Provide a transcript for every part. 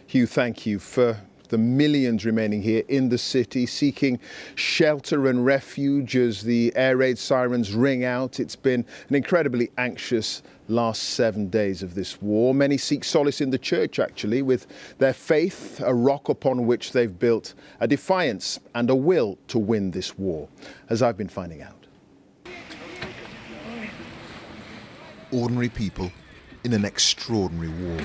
Hugh, thank you for the millions remaining here in the city, seeking shelter and refuge as the air raid sirens ring out. It's been an incredibly anxious last 7 days of this war. Many seek solace in the church, actually, with their faith, a rock upon which they've built a defiance and a will to win this war, as I've been finding out. Ordinary people in an extraordinary war.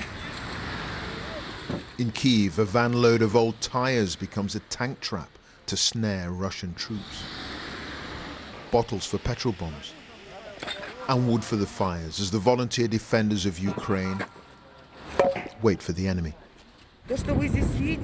In Kyiv, a van load of old tyres becomes a tank trap to snare Russian troops. Bottles for petrol bombs and wood for the fires as the volunteer defenders of Ukraine wait for the enemy.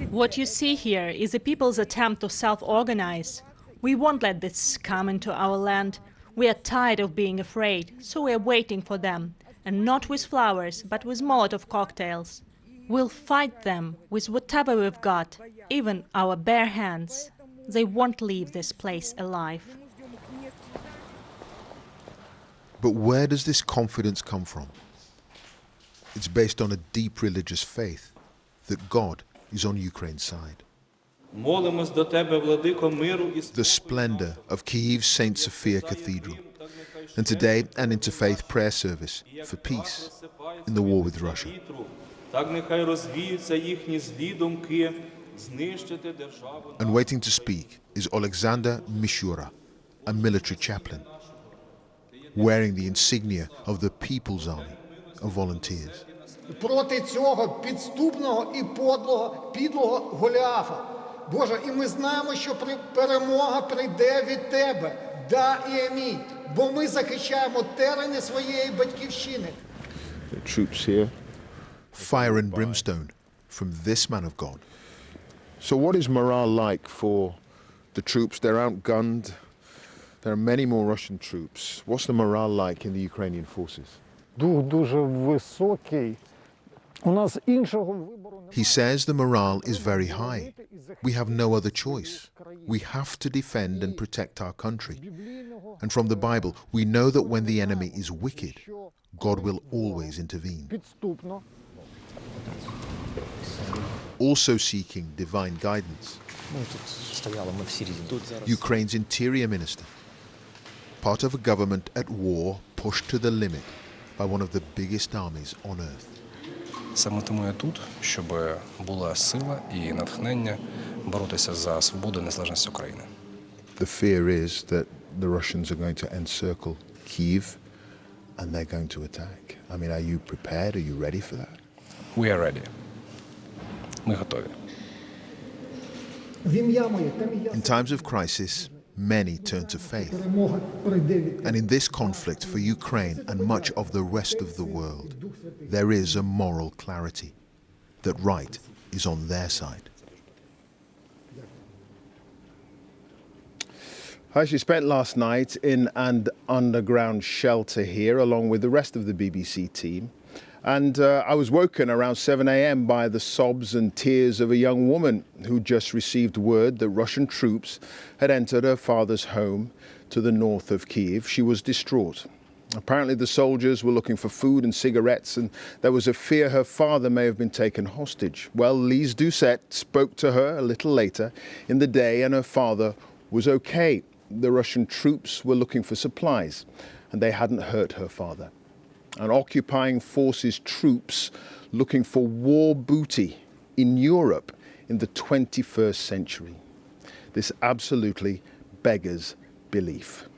What you see here is the people's attempt to self-organize. We won't let this come into our land. We are tired of being afraid, so we are waiting for them. And not with flowers, but with Molotov cocktails. We'll fight them with whatever we've got, even our bare hands. They won't leave this place alive. But where does this confidence come from? It's based on a deep religious faith that God is on Ukraine's side. The splendor of Kyiv's Saint Sophia Cathedral, and today an interfaith prayer service for peace in the war with Russia. And waiting to speak is Oleksandr Mishura, a military chaplain, wearing the insignia of the People's Army of Volunteers. Проти цього підступного і підлого Голіафа. Боже, і ми знаємо, що перемога прийде від Тебе. Да і амінь. Бо ми захищаємо терени своєї батьківщини. The troops here. Fire and brimstone from this man of God. So what is morale like for the troops? They're outgunned. There are many more Russian troops. What's the morale like in the Ukrainian forces? Дух дуже високий. У нас іншого вибору немає. He says the morale is very high. We have no other choice. We have to defend and protect our country. And from the Bible, we know that when the enemy is wicked, God will always intervene. Підступно. Also seeking divine guidance, Ukraine's Interior Minister, part of a government at war pushed to the limit by one of the biggest armies on earth. Саме тому я тут, щоб була сила і натхнення боротися за свободу і незалежність України. The fear is that the Russians are going to encircle Kyiv and they're going to attack. I mean, are you prepared? Are you ready for that? We are ready. Ми готові. In times of crisis, many turn to faith. And in this conflict for Ukraine and much of the rest of the world, there is a moral clarity that right is on their side. I actually spent last night in an underground shelter here along with the rest of the BBC team. And I was woken around 7 a.m. by the sobs and tears of a young woman who just received word that Russian troops had entered her father's home to the north of Kyiv. She was distraught. Apparently the soldiers were looking for food and cigarettes, and there was a fear her father may have been taken hostage. Well, Lise Doucette spoke to her a little later in the day, and her father was okay. The Russian troops were looking for supplies, and they hadn't hurt her father. And occupying forces troops looking for war booty in Europe in the 21st century. This absolutely beggars belief.